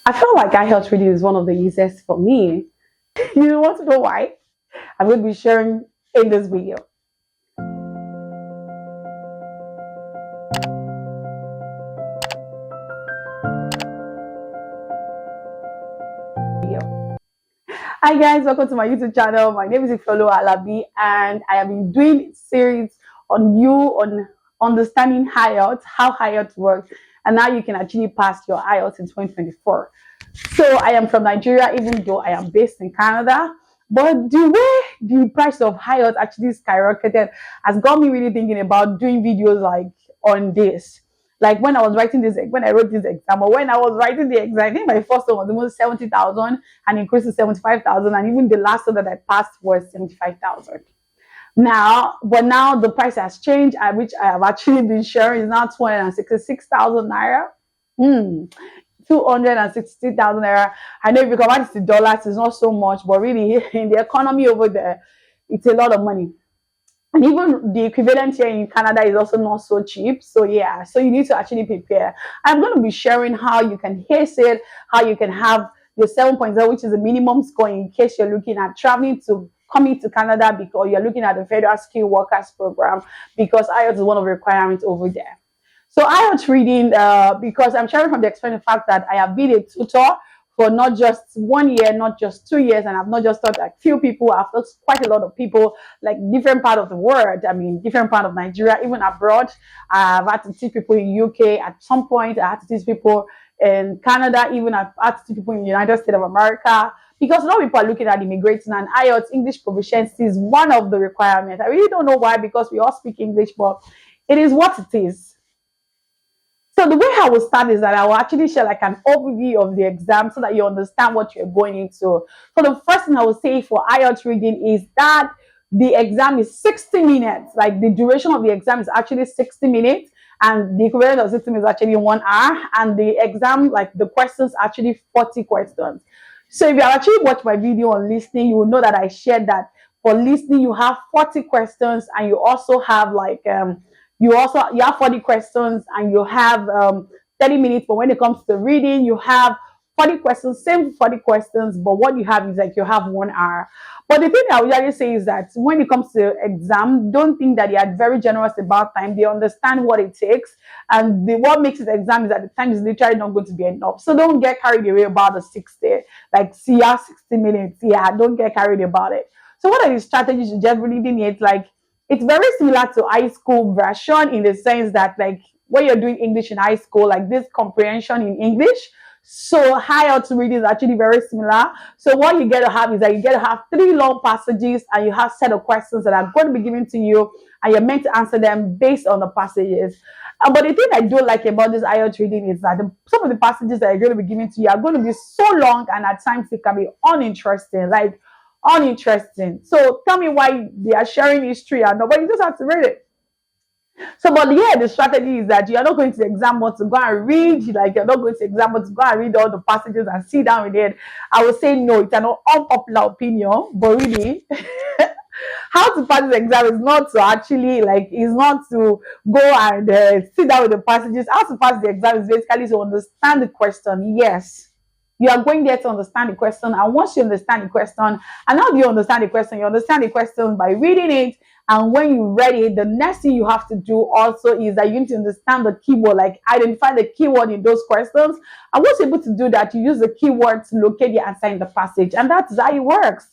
I feel like IELTS reading is one of the easiest for me. You want to know why? I'm going to be sharing in this video. Hi guys, welcome to my YouTube channel. My name is Ifolo Alabi, and I have been doing a series on understanding IELTS, how IELTS works, and how you can actually pass your IELTS in 2024. So I am from Nigeria, even though I am based in Canada. But the way the price of IELTS actually skyrocketed has got me really thinking about doing videos like on this. Like when I was writing this, when I wrote this exam, or when I was writing the exam, I think my first one was almost 70,000 and increased to 75,000, and even the last one that I passed was 75,000. But now the price has changed, which I have actually been sharing is now 266,000 naira. 260,000 naira. I know if you convert it to dollars, it's not so much, but really in the economy over there, it's a lot of money. And even the equivalent here in Canada is also not so cheap. So yeah, so you need to actually prepare. I'm going to be sharing how you can ace it, how you can have your 7.0, which is the minimum score in case you're looking at coming to Canada, because you're looking at the Federal Skilled Workers Program, because IELTS is one of the requirements over there. So IELTS reading, because I'm sharing from the experience fact that I have been a tutor for not just 1 year, not just 2 years, and I've not just taught like few people, I've taught quite a lot of people, like different part of the world. I mean, different part of Nigeria, even abroad. I've had to teach people in UK at some point. I had to teach people in Canada, even I've had to teach people in the United States of America, because a lot of people are looking at immigrating, and IELTS, English proficiency, is one of the requirements. I really don't know why, because we all speak English, but it is what it is. So the way I will start is that I will actually share like an overview of the exam so that you understand what you're going into. So the first thing I will say for IELTS reading is that the exam is 60 minutes. Like the duration of the exam is actually 60 minutes, and the equivalent of 60 minutes is actually 1 hour. And the exam, like the questions, actually 40 questions. So if you have actually watched my video on listening, you will know that I shared that for listening you have 40 questions, and you also have like you have 40 questions, and you have 30 minutes. But when it comes to reading, you have 40 questions, same 40 questions, but what you have is like you have 1 hour. But the thing I would usually say is that when it comes to exam, don't think that they are very generous about time. They understand what it takes, and what makes it exam is that the time is literally not going to be enough. So don't get carried away about the 60, like see, 60 minutes. Yeah, don't get carried about it. So what are the strategies you just really need? Like, it's very similar to high school version in the sense that like when you're doing English in high school, like this comprehension in English. So IELTS reading is actually very similar. So what you get to have is that you get to have 3 long passages, and you have set of questions that are going to be given to you, and you're meant to answer them based on the passages. But the thing I do like about this IELTS reading is that some of the passages that are going to be given to you are going to be so long, and at times it can be uninteresting. Like uninteresting. So tell me why they are sharing history and nobody just have to read it. So, but yeah, the strategy is that you are not going to the exam to go and read, like you're not going to the exam to go and read all the passages and sit down with it. I would say no, it's an unpopular opinion, but really, how to pass this exam is not to actually is not to go and sit down with the passages. How to pass the exam is basically to understand the question. Yes, you are going there to understand the question, and once you understand the question, and how do you understand the question? You understand the question by reading it, and when you read it, the next thing you have to do also is that you need to understand the keyword, like identify the keyword in those questions. And once you're able to do that, you use the keyword to locate the answer in the passage, and that's how it works.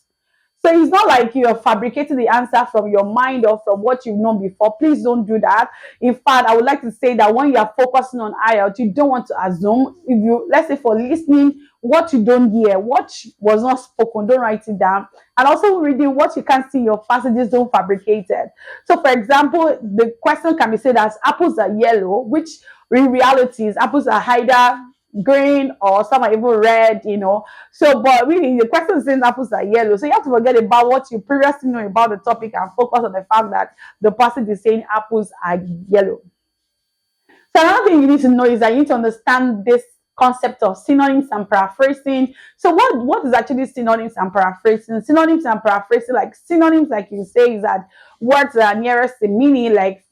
So it's not like you're fabricating the answer from your mind or from what you've known before. Please don't do that. In fact, I would like to say that when you are focusing on IELTS, you don't want to assume. If you, let's say for listening, what you don't hear, what was not spoken, don't write it down. And also reading, what you can't see in your passages, don't fabricate it. So for example, the question can be said as apples are yellow, which in reality is apples are either green or some are even red, So, but really, the question is saying apples are yellow. So you have to forget about what you previously know about the topic and focus on the fact that the passage is saying apples are yellow. So another thing you need to know is that you need to understand this concept of synonyms and paraphrasing. So what is actually synonyms and paraphrasing? Synonyms and paraphrasing, like synonyms, like you say, is that words that are nearest the meaning, like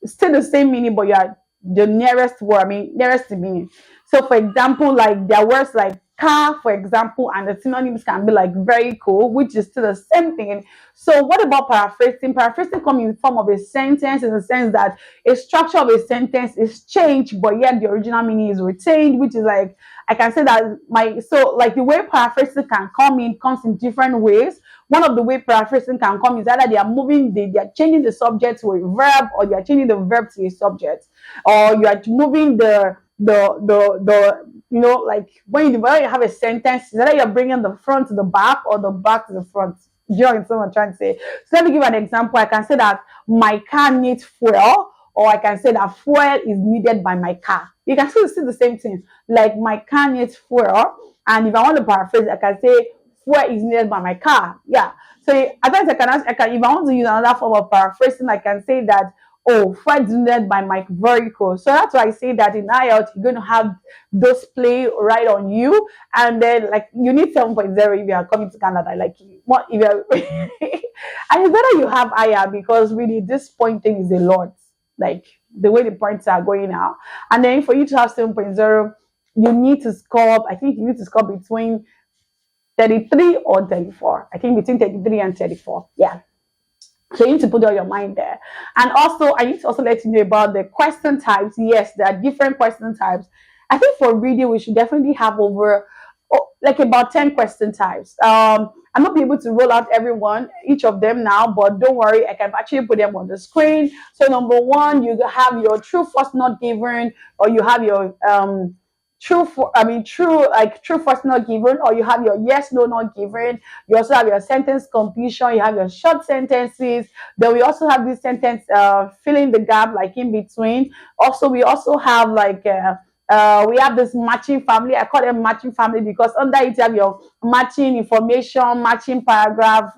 still the same meaning, but you are the nearest word, nearest to meaning. So for example, like there are words like car, for example, and the synonyms can be like very cool, which is still the same thing. So what about paraphrasing? Paraphrasing comes in the form of a sentence, in the sense that a structure of a sentence is changed, but yet the original meaning is retained, which is like, I can say that like the way paraphrasing can comes in different ways. One of the way paraphrasing can come is either they are changing the subject to a verb, or they are changing the verb to a subject, or you are moving the like when you have a sentence, it's either you're bringing the front to the back or the back to the front. Do you know what I'm trying to say? So let me give an example. I can say that my car needs fuel, or I can say that fuel is needed by my car. You can still see the same thing. Like my car needs fuel, and if I want to paraphrase, I can say fuel is needed by my car. Yeah. So at times if I want to use another form of paraphrasing, I can say that, oh, fuel is needed by my vehicle. So that's why I say that in IELTS, you're going to have those play right on you. And then like you need 7.0 if you are coming to Canada. Like what if you're and it's better you have higher, because really this pointing is a lot. Like the way the points are going now. And then for you to have 7.0, you need to score, I think you need to score between 33 or 34. I think between 33 and 34. Yeah. So you need to put all your mind there. And also, I need to also let you know about the question types. Yes, there are different question types. I think for reading, we should definitely have over like about 10 question types. I'm not be able to roll out each of them now, but don't worry, I can actually put them on the screen. So number one, you have your true, false, not given, or you have your true false not given, or you have your yes no not given. You also have your sentence completion, you have your short sentences. Then we also have this sentence filling the gap, like in between. Also we also have like we have this matching family. I call them matching family because under it you have your matching information, matching paragraph,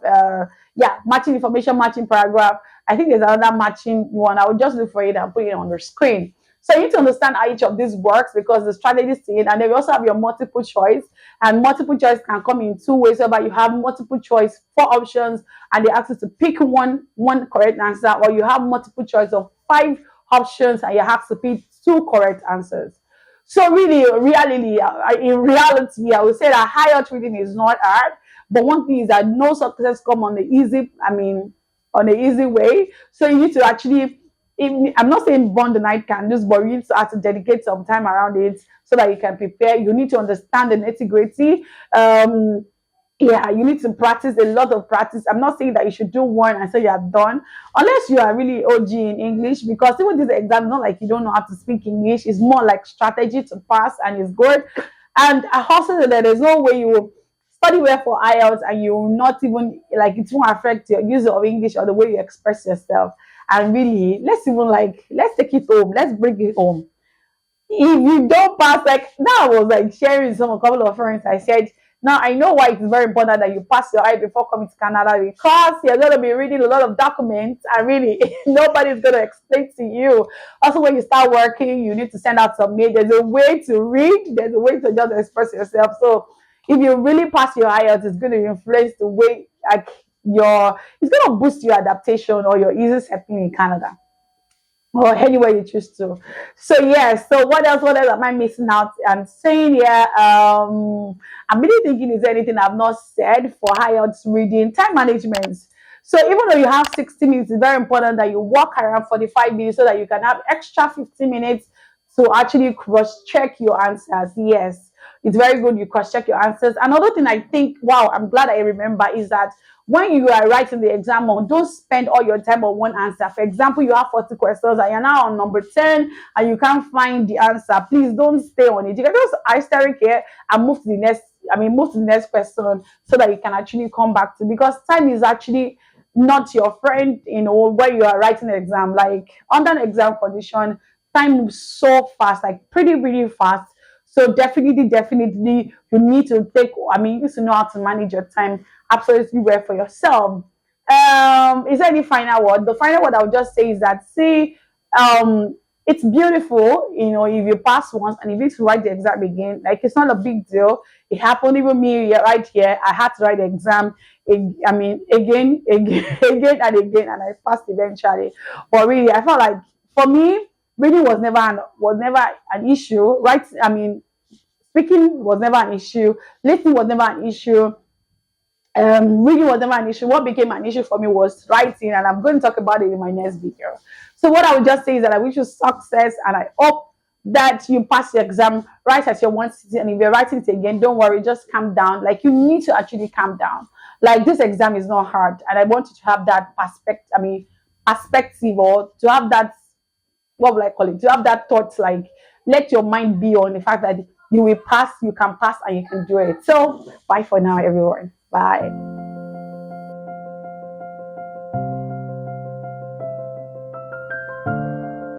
matching information, matching paragraph. I think there's another matching one. I will just look for it and put it on the screen. So you need to understand how each of these works, because the strategy is in, and then we also have your multiple choice. And multiple choice can come in two ways, whereby you have multiple choice, 4 options, and they ask you to pick one correct answer, or you have multiple choice of 5 options and you have to pick 2 correct answers. So really, in reality, I would say that IELTS reading is not hard, but one thing is that no success come on the easy way. So you need to actually, I'm not saying burn the night candles, but you need to have to dedicate some time around it so that you can prepare. You need to understand the nitty-gritty. You need to practice, a lot of practice. I'm not saying that you should do one and say you are done, unless you are really OG in English, because even this exam is not like you don't know how to speak English. It's more like strategy to pass, and it's good. And I also said that there's no way you will study well for IELTS and you will not even, like, it won't affect your use of English or the way you express yourself. And really, let's take it home. Let's bring it home. If you don't pass, like now I was like sharing with a couple of friends. I said, now I know why it's very important that you pass your eye before coming to Canada, because you're going to be reading a lot of documents, and really nobody's going to explain to you. Also, when you start working, you need to send out some mail. There's a way to read. There's a way to just express yourself. So if you really pass your IELTS, it's going to influence the way it's going to boost your adaptation or your easy settling in Canada, or anywhere you choose to. So yes, so what else am I missing out and saying here? I'm really thinking, is there anything I've not said for IELTS reading? Time management. So even though you have 60 minutes, it's very important that you walk around 45 minutes so that you can have extra 15 minutes to actually cross-check your answers. Yes, it's very good you cross-check your answers. Another thing I think, wow, I'm glad I remember, is that when you are writing the exam, don't spend all your time on one answer. For example, you have 40 questions and you're now on number 10 and you can't find the answer. Please don't stay on it. You can just asterisk here and move to the next question, so that you can actually come back to, because time is actually not your friend, when you are writing an exam. Like under an exam condition, time moves so fast, like pretty, really fast. So definitely, you need to you need to know how to manage your time absolutely well for yourself. Is there any final word? The final word I would just say is that, it's beautiful, if you pass once and you need to write the exam again, like it's not a big deal. It happened even me right here. I had to write the exam, again, and I passed eventually. But really, I felt like, for me, reading was never an issue. Right? I mean, speaking was never an issue. Listening was never an issue. Reading was never an issue. What became an issue for me was writing, and I'm going to talk about it in my next video. So what I would just say is that I wish you success, and I hope that you pass the exam right at your one sitting. And if you're writing it again, don't worry, just calm down. Like, you need to actually calm down. Like, this exam is not hard, and I want you to have that perspective. I mean, perspective, or to have that, what would I call it? To have that thought, like, let your mind be on the fact that you will pass, you can pass, and you can do it. So bye for now, everyone. Bye.